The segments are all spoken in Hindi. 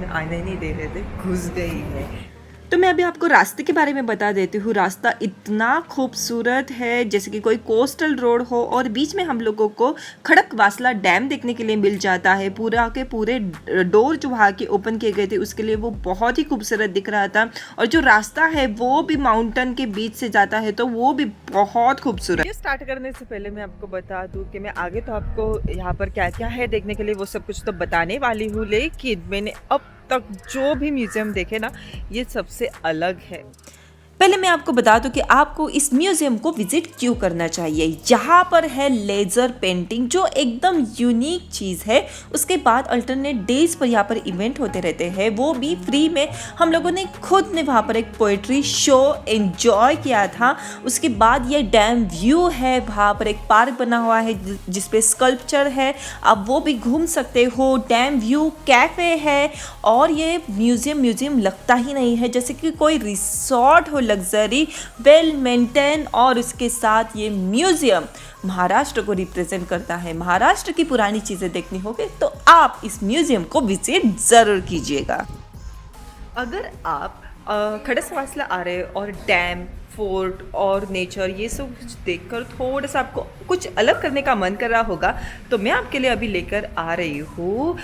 में आने नहीं दे रहे थे, घुस गई है। तो मैं अभी आपको रास्ते के बारे में बता देती हूँ। रास्ता इतना खूबसूरत है, जैसे कि कोई कोस्टल रोड हो, और बीच में हम लोगों को खड़कवासला डैम देखने के लिए मिल जाता है। पूरा के पूरे डोर जो वहाँ के ओपन किए गए थे उसके लिए वो बहुत ही खूबसूरत दिख रहा था। और जो रास्ता है वो भी माउंटेन के बीच से जाता है, तो वो भी बहुत खूबसूरत। ये स्टार्ट करने से पहले मैं आपको बता दूं कि मैं आगे तो आपको यहाँ पर क्या क्या है देखने के लिए वो सब कुछ तो बताने वाली हूँ, लेकिन मैंने अब तक जो भी म्यूज़ियम देखे ना, ये सबसे अलग है। पहले मैं आपको बता दूं कि आपको इस म्यूज़ियम को विजिट क्यों करना चाहिए। यहाँ पर है लेज़र पेंटिंग, जो एकदम यूनिक चीज़ है। उसके बाद अल्टरनेट डेज पर यहाँ पर इवेंट होते रहते हैं, वो भी फ्री में। हम लोगों ने खुद ने वहाँ पर एक पोएट्री शो एंजॉय किया था। उसके बाद ये डैम व्यू है, वहाँ पर एक पार्क बना हुआ है जिसपे स्कल्पचर है, आप वो भी घूम सकते हो। डैम व्यू कैफ़े है, और ये म्यूज़ियम लगता ही नहीं है जैसे कि कोई रिसोर्ट हो, लग्जरी, वेल मेंटेन। और उसके साथ ये म्यूजियम महाराष्ट्र को रिप्रेजेंट करता है। महाराष्ट्र की पुरानी चीजें देखनी होगी तो आप इस म्यूजियम को विजिट जरूर कीजिएगा। अगर आप खड़कवासला आ रहे हो और डैम, फोर्ट और नेचर ये सब कुछ देखकर थोड़ा सा आपको कुछ अलग करने का मन कर रहा होगा, तो मैं आपके लिए अभी लेकर आ रही हूँ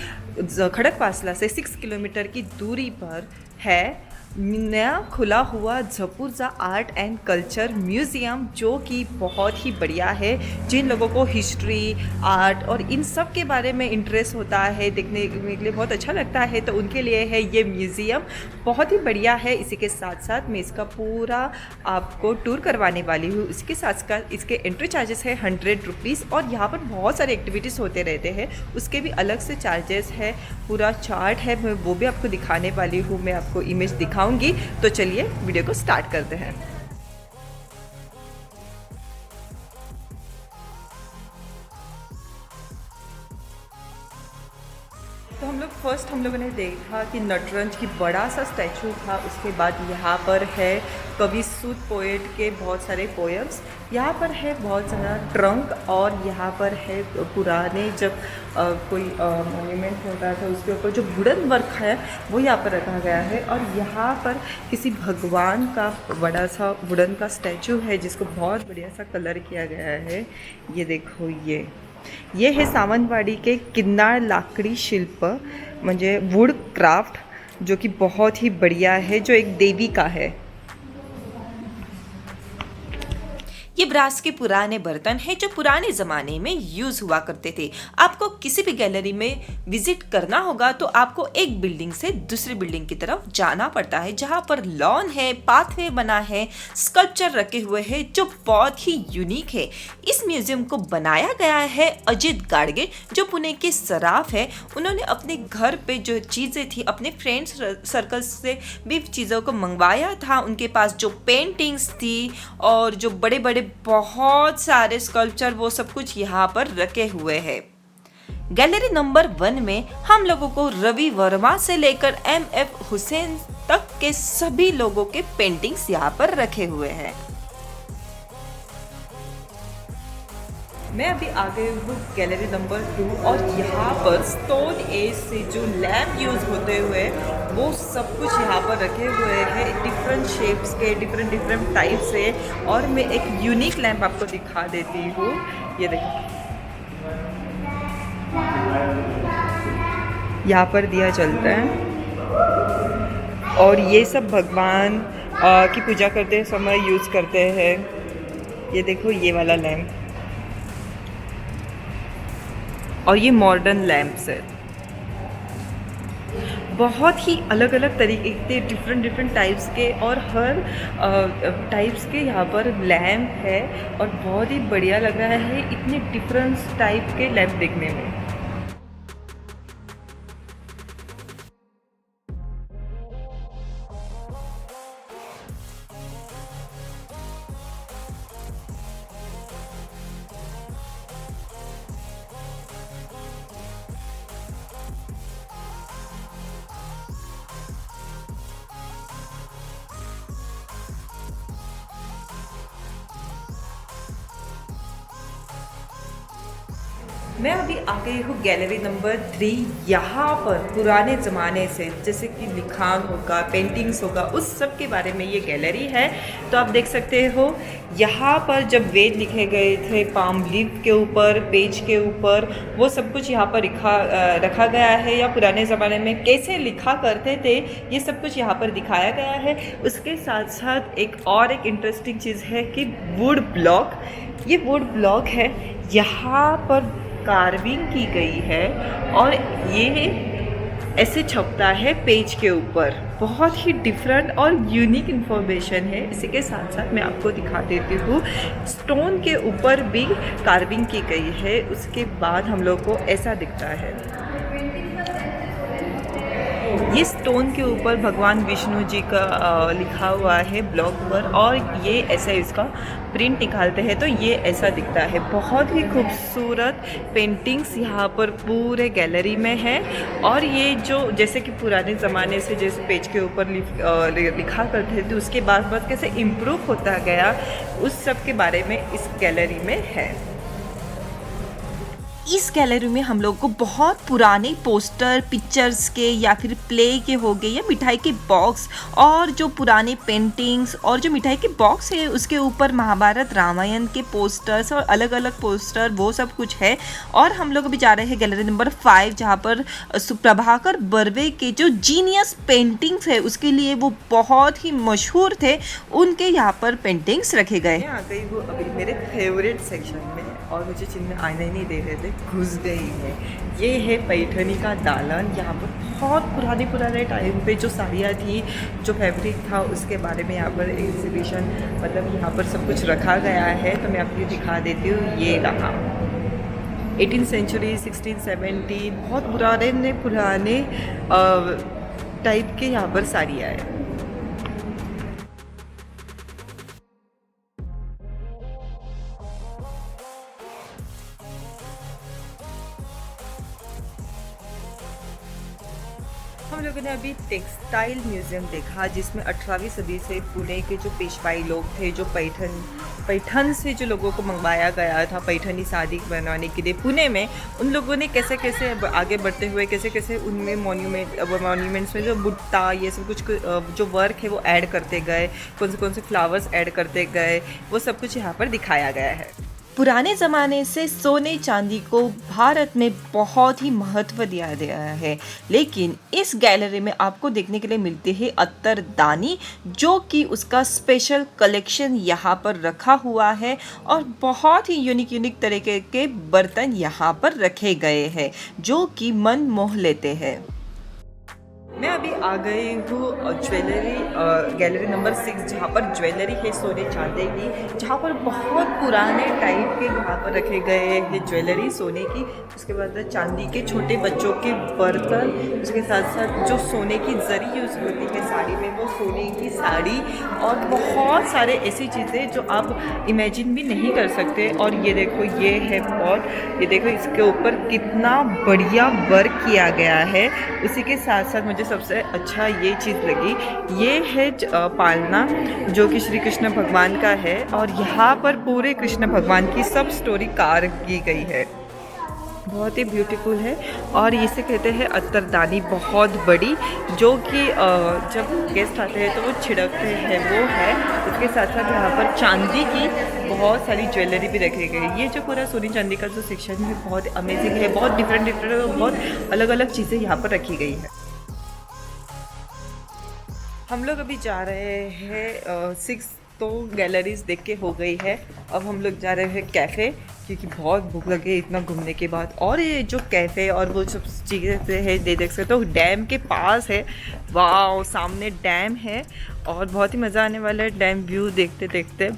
खड़कवासला से 6 किलोमीटर की दूरी पर है नया खुला हुआ Zapurza art and culture museum, जो कि बहुत ही बढ़िया है। जिन लोगों को हिस्ट्री, आर्ट और इन सब के बारे में इंटरेस्ट होता है, देखने के लिए बहुत अच्छा लगता है, तो उनके लिए है ये म्यूज़ियम। बहुत ही बढ़िया है। इसी के साथ साथ मैं इसका पूरा आपको टूर करवाने वाली हूँ। इसके साथ साथ इसके एंट्री चार्जेस है 100 रुपीज़, और यहाँ पर बहुत सारे एक्टिविटीज़ होते रहते हैं, उसके भी अलग से चार्जेस है। पूरा चार्ट है, मैं वो भी आपको दिखाने वाली हूँ, मैं आपको इमेज दिखाऊंगी। तो चलिए वीडियो को स्टार्ट करते हैं। तो हम लोगों ने देखा कि नटराज की बड़ा सा स्टैचू था। उसके बाद यहाँ पर है कवि सूत पोएट के बहुत सारे पोएम्स। यहाँ पर है बहुत सारा ट्रंक, और यहाँ पर है पुराने जब कोई मॉन्यूमेंट होता था उसके ऊपर जो वुडन वर्क है वो यहाँ पर रखा गया है। और यहाँ पर किसी भगवान का बड़ा सा वुडन का स्टैचू है जिसको बहुत बढ़िया सा कलर किया गया है। ये देखो, ये है सावंतवाड़ी के किन्नाळ लाकड़ी शिल्प, म्हणजे वुड क्राफ्ट, जो कि बहुत ही बढ़िया है, जो एक देवी का है। ये ब्रास के पुराने बर्तन हैं जो पुराने ज़माने में यूज़ हुआ करते थे। आपको किसी भी गैलरी में विजिट करना होगा तो आपको एक बिल्डिंग से दूसरी बिल्डिंग की तरफ जाना पड़ता है, जहाँ पर लॉन है, पाथवे बना है, स्कल्पचर रखे हुए हैं जो बहुत ही यूनिक है। इस म्यूजियम को बनाया गया है अजित गाडगे, जो पुणे के सराफ है। उन्होंने अपने घर पे जो चीज़ें थी अपने फ्रेंड्स सर्कल से भी चीज़ों को मंगवाया था। उनके पास जो पेंटिंग्स थी और जो बड़े बड़े बहुत सारे स्कल्पचर, वो सब कुछ यहाँ पर रखे हुए हैं। गैलरी नंबर 1 में हम लोगों को रवि वर्मा से लेकर MF हुसैन तक के सभी लोगों के पेंटिंग्स यहाँ पर रखे हुए हैं। मैं अभी आ गई हूँ गैलरी नंबर 2, और यहाँ पर स्टोन एज से जो लैम्प यूज़ होते हुए वो सब कुछ यहाँ पर रखे हुए हैं, डिफरेंट शेप्स के, डिफरेंट टाइप से। और मैं एक यूनिक लैम्प आपको दिखा देती हूँ। ये देखो, यहाँ पर दिया जलता है, और ये सब भगवान की पूजा करते समय यूज़ करते हैं। ये देखो, ये वाला लैम्प, और ये मॉडर्न लैम्प्स है। बहुत ही अलग अलग तरीके के डिफरेंट टाइप्स के, और हर टाइप्स के यहाँ पर लैम्प है, और बहुत ही बढ़िया लग रहा है इतने डिफरेंट टाइप के लैम्प देखने में। मैं अभी आ गई हूँ गैलरी नंबर 3। यहाँ पर पुराने ज़माने से जैसे कि लिखान होगा, पेंटिंग्स होगा, उस सब के बारे में ये गैलरी है। तो आप देख सकते हो यहाँ पर जब वेद लिखे गए थे पाम लीफ के ऊपर, पेज के ऊपर, वो सब कुछ यहाँ पर रखा गया है, या पुराने ज़माने में कैसे लिखा करते थे ये सब कुछ यहाँ पर दिखाया गया है। उसके साथ साथ एक इंटरेस्टिंग चीज़ है कि वुड ब्लॉक, ये वुड ब्लॉक है, यहाँ पर कार्विंग की गई है और ये ऐसे छपता है पेज के ऊपर। बहुत ही डिफरेंट और यूनिक इन्फॉर्मेशन है। इसी के साथ साथ मैं आपको दिखा देती हूँ, स्टोन के ऊपर भी कार्विंग की गई है। उसके बाद हम लोग को ऐसा दिखता है, ये स्टोन के ऊपर भगवान विष्णु जी का लिखा हुआ है ब्लॉक पर, और ये ऐसे इसका प्रिंट निकालते हैं तो ये ऐसा दिखता है। बहुत ही खूबसूरत पेंटिंग्स यहाँ पर पूरे गैलरी में है। और ये जो जैसे कि पुराने ज़माने से जैसे पेज के ऊपर लिखा करते थे, उसके बाद कैसे इम्प्रूव होता गया, उस सब के बारे में इस गैलरी में है। इस गैलरी में हम लोग को बहुत पुराने पोस्टर, पिक्चर्स के या फिर प्ले के हो गए, या मिठाई के बॉक्स, और जो पुराने पेंटिंग्स और जो मिठाई के बॉक्स है उसके ऊपर महाभारत रामायण के पोस्टर्स और अलग अलग पोस्टर, वो सब कुछ है। और हम लोग अभी जा रहे हैं गैलरी नंबर 5, जहाँ पर प्रभाकर बर्वे के जो जीनियस पेंटिंग्स है उसके लिए वो बहुत ही मशहूर थे, उनके यहाँ पर पेंटिंग्स रखे गए। मैं आ गई हूँ अभी मेरे फेवरेट सेक्शन में, और मुझे जिनमें आने नहीं दे रहे थे, घुस गई है। ये है पैठनी का दालन। यहाँ पर बहुत पुराने टाइम पे जो साड़ियाँ थी, जो फैब्रिक था, उसके बारे में यहाँ पर एग्जीबिशन, मतलब यहाँ पर सब कुछ रखा गया है। तो मैं आपको दिखा देती हूँ, ये रहा 18th सेंचुरी, 16, 17, बहुत पुराने टाइप के यहाँ पर साड़ियाँ हैं। हम लोगों ने अभी टेक्सटाइल म्यूज़ियम देखा, जिसमें 18वीं सदी से पुणे के जो पेशवाई लोग थे, जो पैठन से जो लोगों को मंगवाया गया था पैठनी शादी बनवाने के लिए पुणे में, उन लोगों ने कैसे कैसे आगे बढ़ते हुए कैसे कैसे उनमें मॉन्यूमेंट्स में जो बुट्टा, ये सब कुछ जो वर्क है वो ऐड करते गए, कौन से फ्लावर्स ऐड करते गए, वो सब कुछ यहाँ पर दिखाया गया है। पुराने ज़माने से सोने चांदी को भारत में बहुत ही महत्व दिया गया है, लेकिन इस गैलरी में आपको देखने के लिए मिलते हैं अत्तरदानी, जो कि उसका स्पेशल कलेक्शन यहाँ पर रखा हुआ है, और बहुत ही यूनिक तरीके के बर्तन यहाँ पर रखे गए हैं जो कि मन मोह लेते हैं। मैं अभी आ गई हूँ ज्वेलरी गैलरी नंबर 6, जहाँ पर ज्वेलरी है सोने चांदी की, जहाँ पर बहुत पुराने टाइप के यहाँ पर रखे गए हैं ज्वेलरी सोने की। उसके बाद चांदी के छोटे बच्चों के बर्तन, उसके साथ साथ जो सोने की जरी यूज़ होती है साड़ी में, वो सोने की साड़ी, और बहुत सारे ऐसी चीज़ें जो आप इमेजिन भी नहीं कर सकते। और ये देखो, ये है पॉट, ये देखो इसके ऊपर कितना बढ़िया वर्क किया गया है। उसी के साथ साथ मुझे सबसे अच्छा ये चीज़ लगी, ये है पालना, जो कि श्री कृष्ण भगवान का है, और यहाँ पर पूरे कृष्ण भगवान की सब स्टोरी कार की गई है। बहुत ही ब्यूटीफुल है। और इसे कहते हैं अत्तरदानी, बहुत बड़ी, जो कि जब गेस्ट आते हैं तो वो छिड़कते हैं, वो है। उसके साथ साथ यहाँ पर चांदी की बहुत सारी ज्वेलरी भी रखी गई। ये जो पूरा सोने चांदी का जो सेक्शन है बहुत अमेजिंग है, बहुत डिफरेंट बहुत अलग अलग चीज़ें यहाँ पर रखी गई है। हम लोग अभी जा रहे हैं 6, तो गैलरीज देख के हो गई है। अब हम लोग जा रहे हैं कैफ़े, क्योंकि बहुत भूख लगे इतना घूमने के बाद। और ये जो कैफ़े और वो सब चीज़ें है, देख सकते हो डैम के पास है। वाह, सामने डैम है और बहुत ही मज़ा आने वाला है डैम व्यू देखते देखते।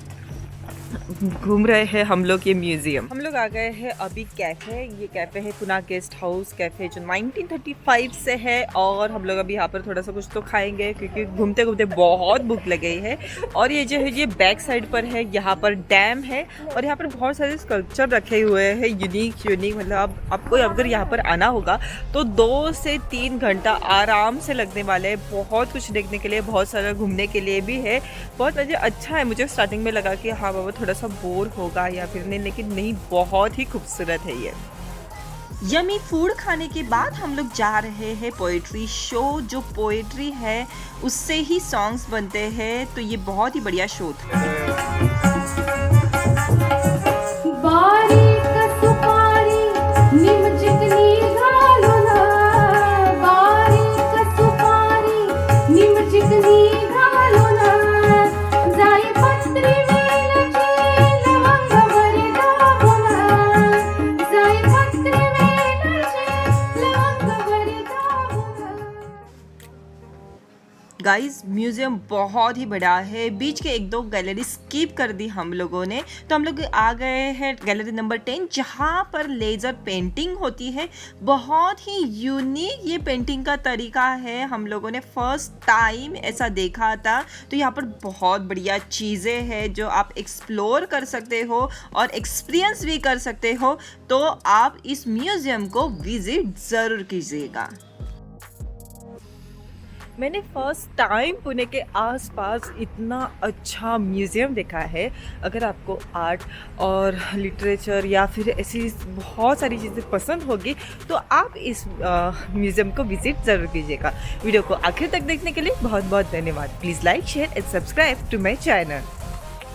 घूम रहे हैं हम लोग ये म्यूज़ियम। हम लोग आ गए हैं अभी कैफ़े। ये कैफ़े है पुना गेस्ट हाउस कैफ़े, जो 1935 से है। और हम लोग अभी यहाँ पर थोड़ा सा कुछ तो खाएंगे, क्योंकि घूमते घूमते बहुत भूख लगी है। और ये जो है ये बैक साइड पर है, यहाँ पर डैम है, और यहाँ पर बहुत सारे स्कल्पचर रखे हुए हैं यूनिक। मतलब आपको अगर यहाँ पर आना होगा तो 2 से 3 घंटा आराम से लगने वाले हैं। बहुत कुछ देखने के लिए, बहुत सारा घूमने के लिए भी है। बहुत अच्छा है। मुझे स्टार्टिंग में लगा कि हाँ बाबा थोड़ा सा बोर होगा या फिर नहीं, लेकिन नहीं, बहुत ही खूबसूरत है ये। यमी फूड खाने के बाद हम लोग जा रहे हैं पोएट्री शो। जो पोएट्री है उससे ही सॉन्ग्स बनते हैं, तो ये बहुत ही बढ़िया शो था। बारीक सुपारी निम चिकनी घालो ना, बारीक सुपारी निम चिकनी घालो ना, जाई पत्री वेलची लवंग बरे दाबो ना, जाई पत्री वेलची लवंग बरे दाबो ना। गाइस म्यूजियम बहुत ही बड़ा है, बीच के एक दो गैलरी स्किप कर दी हम लोगों ने, तो हम लोग आ गए हैं गैलरी नंबर 10 जहाँ पर लेज़र पेंटिंग होती है। बहुत ही यूनिक ये पेंटिंग का तरीका है, हम लोगों ने फर्स्ट टाइम ऐसा देखा था। तो यहाँ पर बहुत बढ़िया चीज़ें हैं जो आप एक्सप्लोर कर सकते हो और एक्सपीरियंस भी कर सकते हो, तो आप इस म्यूज़ियम को विज़िट ज़रूर कीजिएगा। मैंने फर्स्ट टाइम पुणे के आसपास इतना अच्छा म्यूज़ियम देखा है। अगर आपको आर्ट और लिटरेचर या फिर ऐसी बहुत सारी चीज़ें पसंद होगी तो आप इस म्यूज़ियम को विज़िट ज़रूर कीजिएगा। वीडियो को आखिर तक देखने के लिए बहुत बहुत धन्यवाद। Please like share and subscribe to my channel.